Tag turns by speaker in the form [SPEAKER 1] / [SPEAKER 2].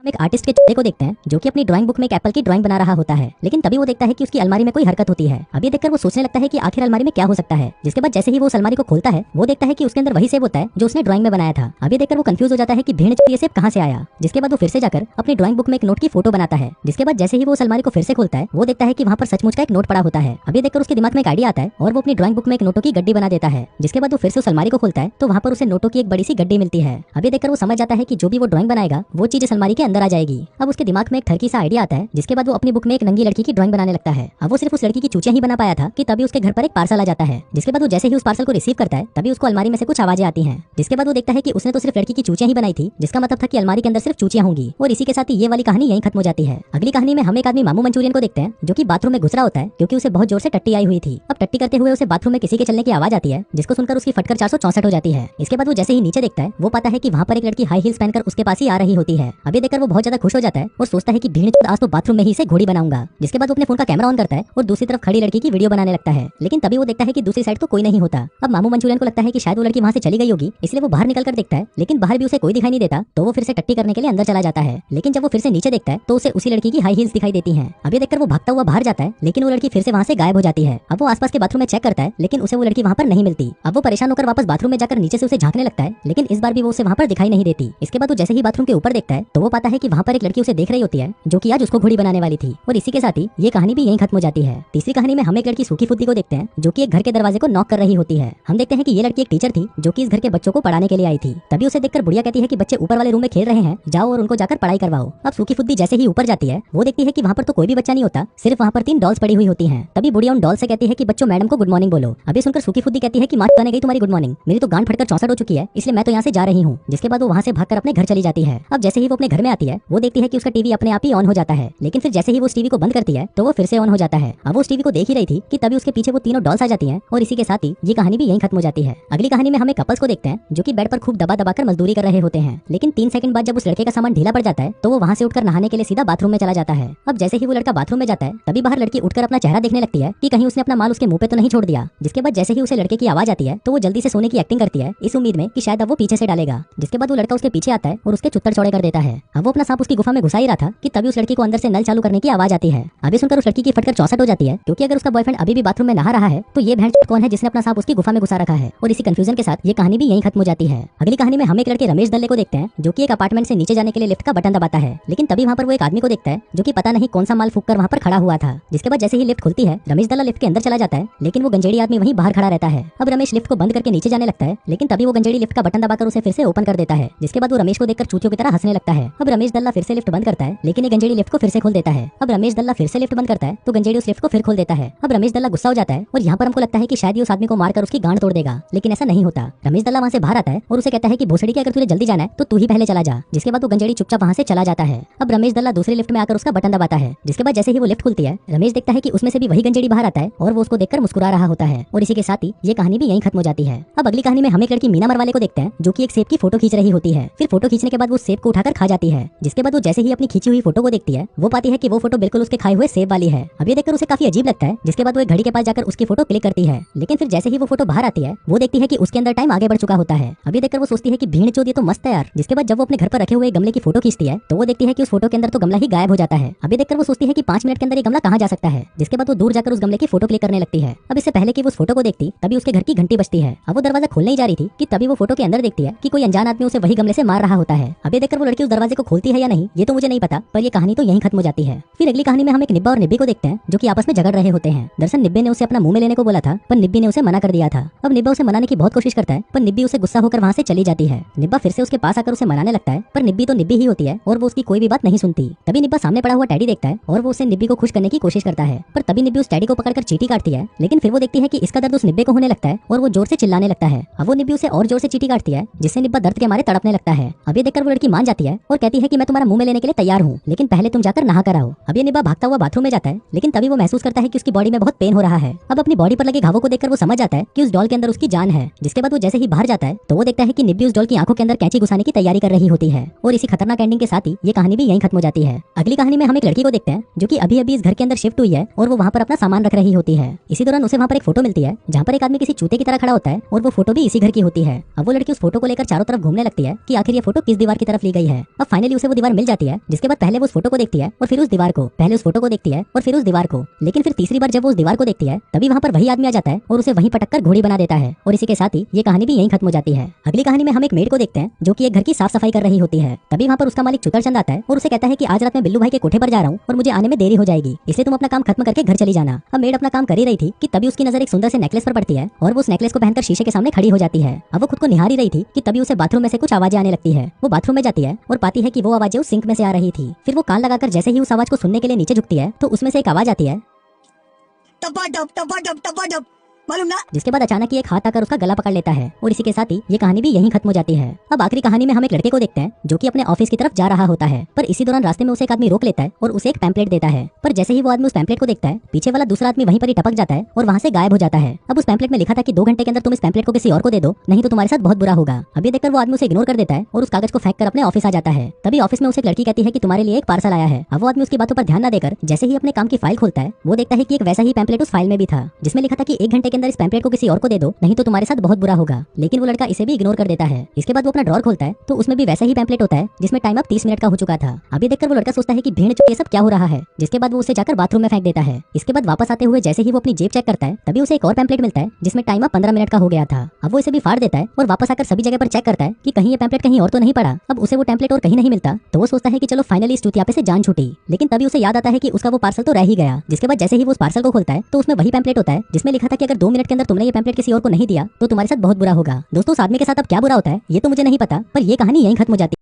[SPEAKER 1] हम एक आर्टिस्ट के चेहरे को देखते हैं जो कि अपनी ड्राइंग बुक में एक एप्पल की ड्राइंग बना रहा होता है, लेकिन तभी वो देखता है कि उसकी अलमारी में कोई हरकत होती है। अब ये देखकर वो सोचने लगता है कि आखिर अलमारी में क्या हो सकता है। जिसके बाद जैसे ही वो उस अलमारी को खोलता है वो देखता है कि उसके अंदर वही सेब होता है जो उसने ड्राइंग में बनाया था। अब ये देखकर वो कंफ्यूज हो जाता है कि भेड़ ये सेब कहाँ से आया। जिसके बाद वो फिर से जाकर अपनी ड्राइंग बुक में एक नोट की फोटो बनाता है। जिसके बाद जैसे ही वो उस अलमारी को फिर से खोलता है वो देखता है कि वहाँ पर सचमुच का एक नोट पड़ा होता है। अब ये देखकर उसके दिमाग में एक आइडिया आता है और वो अपनी ड्राइंग बुक में एक नोटों की गड्डी बना देता है। जिसके बाद वो फिर से उस अलमारी को खोलता है तो वहाँ पर उसे नोटों की एक बड़ी सी गड्डी मिलती है। अब ये देखकर वो समझ जाता है कि जो भी वो ड्राइंग बनाएगा वो चीज इस अलमारी के अंदर आ जाएगी। अब उसके दिमाग में एक ठरकी सा आइडिया आता है। जिसके बाद वो अपनी बुक में एक नंगी लड़की की ड्राइंग बनाने लगता है। अब वो सिर्फ उस लड़की की चूचियां ही बना पाया था कि तभी उसके घर पर एक पार्सल आ जाता है। जिसके बाद वो जैसे ही उस पार्सल को रिसीव करता है तभी उसको अलमारी में से कुछ आवाजें आती हैं। जिसके बाद वो देखता है कि उसने तो सिर्फ लड़की की चूचियां ही बनाई थी, जिसका मतलब था कि अलमारी के अंदर सिर्फ चूचियां होंगी। और इसी के साथ ही ये वाली कहानी यहीं खत्म हो जाती है। अगली कहानी में हम एक आदमी मामू मंचूरियन को देखते हैं जो कि बाथरूम में घुस रहा होता है क्योंकि उसे बहुत जोर से टट्टी आई हुई थी। अब टट्टी करते हुए उसे बाथरूम में किसी के चलने की आवाज आती है, जिसको सुनकर उसकी फटकर 464 हो जाती है। इसके बाद वो जैसे ही नीचे देखता है वो पाता है कि वहाँ पर एक लड़की हाई हील्स पहनकर उसके पास ही आ रही होती है। अभी देखकर वो बहुत ज्यादा खुश हो जाता है और सोचता है कि भीड़ आज तो बाथरूम में ही से घोड़ी बनाऊंगा। जिसके बाद वो अपने फोन का कैमरा ऑन करता है और दूसरी तरफ खड़ी लड़की की वीडियो बनाने लगता है। लेकिन तभी वो देखता है कि दूसरी साइड तो कोई नहीं होता। अब मामू मंचूरियन को लगता है कि शायद वो लड़की वहाँ से चली गई होगी, इसलिए वो बाहर निकल कर देखता है, लेकिन बाहर भी उसे कोई दिखाई नहीं देता। तो वो फिर से टट्टी करने के लिए अंदर चला जाता है। लेकिन जब वो फिर से नीचे देखता है तो उसे उसी लड़की की हाई हील्स दिखाई देती हैं। अब ये देखकर वो भागता हुआ बाहर जाता है, लेकिन वो लड़की फिर से वहाँ से गायब हो जाती है। अब वो आसपास के बाथरूम में चेक करता है, लेकिन उसे वो लड़की वहाँ पर नहीं मिलती। अब वो परेशान होकर वापस बाथरूम में जाकर नीचे से उसे झांकने लगता है, लेकिन इस बार भी वो उसे वहाँ पर दिखाई नहीं देती। इसके बाद वो जैसे ही बाथरूम के ऊपर देखता है तो वो पाता है कि वहाँ पर एक लड़की उसे देख रही होती है जो कि आज उसको घोड़ी बनाने वाली थी। और इसी के साथ ही ये कहानी भी यहीं खत्म हो जाती है। तीसरी कहानी में हम एक लड़की सूखी फुद्दी को देखते हैं जो कि एक घर के दरवाजे को नॉक कर रही होती है। हम देखते हैं कि ये लड़की एक टीचर थी जो कि इस घर के बच्चों को पढ़ाने के लिए आई थी। तभी उसे देखकर बुढ़िया कहती है कि बच्चे ऊपर वाले रूम में खेल रहे हैं, जाओ और उनको जाकर पढ़ाई करवाओ। अब सूखी फुद्दी जैसे ही ऊपर जाती है वो देखती है कि वहाँ पर तो कोई भी बच्चा नहीं होता, सिर्फ वहाँ पर 3 डॉल्स पड़ी हुई होती हैं। तभी बुढ़िया उन डॉल से कहती है कि बच्चों मैडम को गुड मॉर्निंग बोलो। अभी सुनकर सूखी फुद्दी कहती है कि माँ जाने गई तुम्हारी गुड मॉर्निंग, मेरी तो गांड फटकर 64 हो चुकी है, इसलिए मैं तो यहाँ से जा रही हूँ। जिसके बाद वो वहाँ से भागकर अपने घर चली जाती है। अब जैसे ही वो अपने घर में आती है वो देखती है कि उसका टीवी अपने आप ही ऑन हो जाता है, लेकिन फिर जैसे ही वो टीवी को बंद करती है तो वो फिर से ऑन हो जाता है। अब वो टीवी को देख ही रही थी कि तभी उसके पीछे वो तीनों डॉल्स आ जाती हैं और इसी के साथ ही ये कहानी भी यहीं खत्म हो जाती है। अगली कहानी में हम एक कपल्स को देखते हैं जो कि बेड पर खूब दबा दबाकर मजदूरी कर रहे होते हैं, लेकिन 3 सेकंड बाद जब उस लड़के का सामान ढीला पड़ जाता है तो वो वहाँ से उठकर नहाने के लिए सीधा बाथरूम में चला जाता है। अब जैसे ही वो लड़का बाथरूम में जाता है तभी बाहर लड़की उठकर अपना चेहरा देखने लगती है कि कहीं उसने अपना माल उसके मुंह पे तो नहीं छोड़ दिया। जिसके बाद जैसे ही उसे लड़के की आवाज आती है तो वो जल्दी से सोने की एक्टिंग करती है इस उम्मीद में कि शायद अब वो पीछे से डालेगा। जिसके बाद वो लड़का उसके पीछे आता है और उसके चुत्तर चौड़े कर देता है। अब वो अपना सांप उसकी गुफा में घुसा ही रहा था कि तभी उस लड़की को अंदर से नल चालू करने की आवाज आती है। अभी सुनकर उस लड़की की फटकर 64 हो जाती है, क्योंकि अगर उसका बॉयफ्रेंड अभी भी बाथरूम में नहा रहा है तो ये भेड़ कौन है जिसने अपना सांप उसकी गुफा में घुसा रखा है। और इसी कंफ्यूजन के साथ ये कहानी भी यहीं खत्म हो जाती है। अगली कहानी में हम एक लड़के रमेश दल्ले को देखते हैं जो कि एक अपार्टमेंट से नीचे जाने के लिए लिफ्ट का बटन दबाता है, लेकिन तभी वहाँ पर वो एक आदमी को देखता है जो कि पता नहीं कौन सा माल फूंक कर वहाँ पर खड़ा हुआ था। जिसके बाद जैसे ही लिफ्ट खुलती है रमेश दल्ला लिफ्ट के अंदर चला जाता है, लेकिन वो गंजेड़ी आदमी वहीं बाहर खड़ा रहता है। अब रमेश लिफ्ट को बंद करके नीचे जाने लगता है, लेकिन तभी वो गंजेड़ी लिफ्ट का बटन दबाकर उसे फिर से ओपन कर देता है। जिसके बाद वो रमेश को देखकर चूतियों की तरह हंसने लगता है। अब रमेश दल्ला फिर से लिफ्ट बंद करता है, लेकिन ये गंजेड़ी लिफ्ट को फिर से खोल देता है। अब रमेश दल्ला फिर से लिफ्ट बंद करता है तो गंजेड़ी उस लिफ्ट को फिर खोल देता है। अब रमेश दल्ला गुस्सा हो जाता है और यहाँ पर हमको लगता है कि शायद ये उस आदमी को मारकर उसकी गांड तोड़ देगा, लेकिन ऐसा नहीं होता। रमेश दल्ला वहाँ से बाहर आता है और उसे कहता है कि भोसड़ी की अगर तुझे जल्दी जाना है तो तू ही पहले चला जा। जिसके बाद वो गंजेड़ी चुपचाप वहाँ से चला जाता है। अब रमेश दल्ला दूसरी लिफ्ट में आकर उसका बटन दबाता है। जिसके बाद जैसे ही वो लिफ्ट खुलती है रमेश देखता है कि उसमें से भी वही गंजेड़ी बाहर आता है और वो उसको देखकर मुस्कुरा रहा होता है। और इसी के साथ ही ये कहानी भी यहीं खत्म हो जाती है। अब अगली कहानी में हम एक लड़की मीना मरवाले को देखते हैं जो कि एक सेब की फोटो खींच रही होती है। फिर फोटो खींचने के बाद वो सेब को उठाकर खा जाती है। जिसके बाद वो जैसे ही अपनी खींची हुई फोटो को देखती है वो पाती है कि वो फोटो बिल्कुल उसके खाए हुए सेब वाली है। अब ये देखकर उसे काफी अजीब लगता है। जिसके बाद वो एक घड़ी के पास जाकर उसकी फोटो क्लिक करती है, लेकिन फिर जैसे ही वो फोटो बाहर आती है वो देखती है कि उसके अंदर टाइम आगे बढ़ चुका होता है। अब ये देखकर वो सोचती है कि भीड़ चोद ये तो मस्त है यार। जिसके बाद जब वो अपने घर पर रखे हुए गमले की फोटो खींचती है तो वो देखती है कि उस फोटो के अंदर तो गमला ही गायब हो जाता है। अब ये देखकर वो सोचती है कि 5 मिनट के अंदर ये गमला कहाँ जा सकता है। जिसके बाद वो दूर जाकर उस गमले की फोटो क्लिक करने लगती है। अब इससे पहले कि वो उस फोटो को देखती तभी उसके घर की घंटी बजती है। अब वो दरवाजा खोलने ही जा रही थी कि तभी वो फोटो के अंदर देखती है कि कोई अनजान आदमी उसे वही गमले से मार रहा होता है। अब ये देखकर वो लड़की उस दरवाजे को खोलती है या नहीं ये तो मुझे नहीं पता, पर ये कहानी तो यहीं खत्म हो जाती है। फिर अगली कहानी में हम एक निब्बा और निब्बी को देखते हैं जो कि आपस में झगड़ रहे होते हैं। दरअसल निब्बे ने उसे अपना मुंह में लेने को बोला था, पर निब्बी ने उसे मना कर दिया था। अब निब्बा उसे मनाने की बहुत कोशिश करता है, पर निब्बी उसे गुस्सा होकर वहाँ से चली जाती है। निब्बा फिर से उसके पास आकर उसे मनाने लगता है, पर निब्बी तो निब्बी ही होती है और वो उसकी कोई भी बात नहीं सुनती। तभी निब्बा सामने पड़ा हुआ टैडी देखता है और वो उसे निब्बी को खुश करने की कोशिश करता है, पर तभी निब्बी उस टैडी को पकड़कर चींटी काटती है। लेकिन फिर वो देखती है कि इसका दर्द उस निब्बे को होने लगता है और वो जोर से चिल्लाने लगता है। अब वो निब्बी उसे और जोर से चींटी काटती है, जिससे निब्बा दर्द के मारे तड़पने लगता है। अब ये देखकर वो लड़की मान जाती है और कहती है कि मैं तुम्हारा मुंह में लेने के लिए तैयार हूँ, लेकिन पहले तुम जाकर नहा कर आओ। अब ये निब्बा भागता हुआ बाथरूम में जाता है, लेकिन तभी वो महसूस करता है कि उसकी बॉडी में बहुत पेन हो रहा है। अब अपनी बॉडी पर लगे घावों को देखकर वो समझ जाता है कि उस डॉल के अंदर उसकी जान है। जिसके बाद वो जैसे ही बाहर जाता है तो वो देखता है कि निब्बी उस डॉल की आंखों के अंदर कैंची घुसाने की तैयारी कर रही होती है। और इसी खतरनाक एंडिंग के साथ ही ये कहानी भी यहीं खत्म हो जाती है। अगली कहानी में हम एक लड़की को देखते हैं जो कि अभी अभी इस घर के अंदर शिफ्ट हुई है और वो वहाँ पर अपना सामान रख रही होती है। इसी दौरान उसे वहाँ पर एक फोटो मिलती है जहाँ पर एक आदमी किसी चूते की तरह खड़ा होता है और वो फोटो भी इसी घर की होती है। अब वो लड़की उस फोटो को लेकर चारों तरफ घूमने लगती है कि आखिर ये फोटो किस दीवार की तरफ ली गई है। अब फाइनली फाइनली उसे वो दीवार मिल जाती है, जिसके बाद पहले वो उस फोटो को देखती है और फिर उस दीवार को, पहले उस फोटो को देखती है और फिर उस दीवार को, लेकिन फिर तीसरी बार जब वो उस दीवार को देखती है तभी वहाँ पर वही आदमी आ जाता है और उसे वहीं पटक कर घोड़ी बना देता है। और इसी के साथ ही ये कहानी भी यहीं खत्म हो जाती है। अगली कहानी में हम एक मेड को देखते हैं जो कि एक घर की साफ सफाई कर रही होती है। तभी वहाँ पर उसका मालिक चुतरचंद आता है और उसे कहता है कि आज रात मैं बिल्लू भाई के कोठे पर जा रहा हूँ और मुझे आने में देरी हो जाएगी, इसलिए तुम अपना काम खत्म करके घर चली जाना। अब मेड अपना काम कर ही रही थी कि तभी उसकी नजर एक सुंदर से नेकलेस पर पड़ती है और वो उस नेकलेस को पहनकर शीशे के सामने खड़ी हो जाती है। अब वो खुद को निहार ही रही थी कि तभी उसे बाथरूम में से कुछ आवाजें आने लगती है। वो बाथरूम में जाती है और पाती है कि वो आवाजें उस सिंक में से आ रही थी। फिर वो कान लगाकर जैसे ही उस आवाज को सुनने के लिए नीचे झुकती है तो उसमें से एक आवाज आती है टपा मालूम ना, जिसके बाद अचानक ही एक हाथ आकर उसका गला पकड़ लेता है। और इसी के साथ ही ये कहानी भी यहीं खत्म हो जाती है। अब आखिरी कहानी में हम एक लड़के को देखते हैं जो कि अपने ऑफिस की तरफ जा रहा होता है, पर इसी दौरान रास्ते में उसे एक आदमी रोक लेता है और उसे एक पैम्पलेट देता है। पर जैसे ही वो आदमी उस पैम्पलेट को देखता है पीछे वाला दूसरा आदमी वहीं पर ही टपक जाता है और वहाँ से गायब हो जाता है। अब उस पैम्पलेट में लिखा था कि 2 घंटे के अंदर तुम इस पैम्पलेट को किसी और को दे दो, नहीं तो तुम्हारे साथ बहुत बुरा होगा। अब ये देखकर वो आदमी उसे इग्नोर कर देता है और उस कागज को फेंक कर अपने ऑफिस आ जाता है। तभी ऑफिस में उसे एक लड़की कहती है कि तुम्हारे लिए एक पार्सल आया है। अब वो आदमी उसकी बातों पर ध्यान न देकर जैसे ही अपने काम की फाइल खोलता है वो देखता है कि एक वैसा ही पैम्पलेट उस फाइल में भी था जिसमें लिखा था कि 1 घंटे के अंदर इस पैम्पलेट को किसी और को दे दो, नहीं तो तुम्हारे साथ बहुत बुरा होगा। लेकिन वो लड़का इसे भी इग्नोर कर देता है। इसके बाद वो अपना ड्रॉर खोलता है तो उसमें भी वैसा ही पैम्पलेट होता है जिसमें टाइम अब 30 मिनट का हो चुका था। अभी देखकर वो लड़का सोचता है कि भीड़ ये सब क्या हो रहा है, जिसके बाद वो उसे जाकर बाथरूम में फेंक देता है। इसके बाद वापस आते हुए जैसे ही वो अपनी जेब चेक करता है तभी उसे एक और पैम्पलेट मिलता है जिसमें टाइम अब 15 मिनट का हो गया था। अब वो इसे भी फाड़ देता है और वापस आकर सभी जगह पर चेक करता है कि कहीं ये पैम्पलेट कहीं और तो नहीं पड़ा। अब उसे वो पैम्पलेट और कहीं नहीं मिलता तो वो सोचता है कि चलो फाइनली इस चूतिया पे से जान छूटी। लेकिन तभी उसे याद आता है कि उसका वो पार्सल तो रह ही गया। जिसके बाद जैसे ही वो उस पार्सल को खोलता है तो उसमें वही पैम्पलेट होता है जिसमें लिखा था कि अगर 2 मिनट के अंदर तुमने ये पैम्पलेट किसी और को नहीं दिया तो तुम्हारे साथ बहुत बुरा होगा। दोस्तों उस आदमी के साथ अब क्या बुरा होता है ये तो मुझे नहीं पता, पर ये कहानी यहीं खत्म हो जाती है।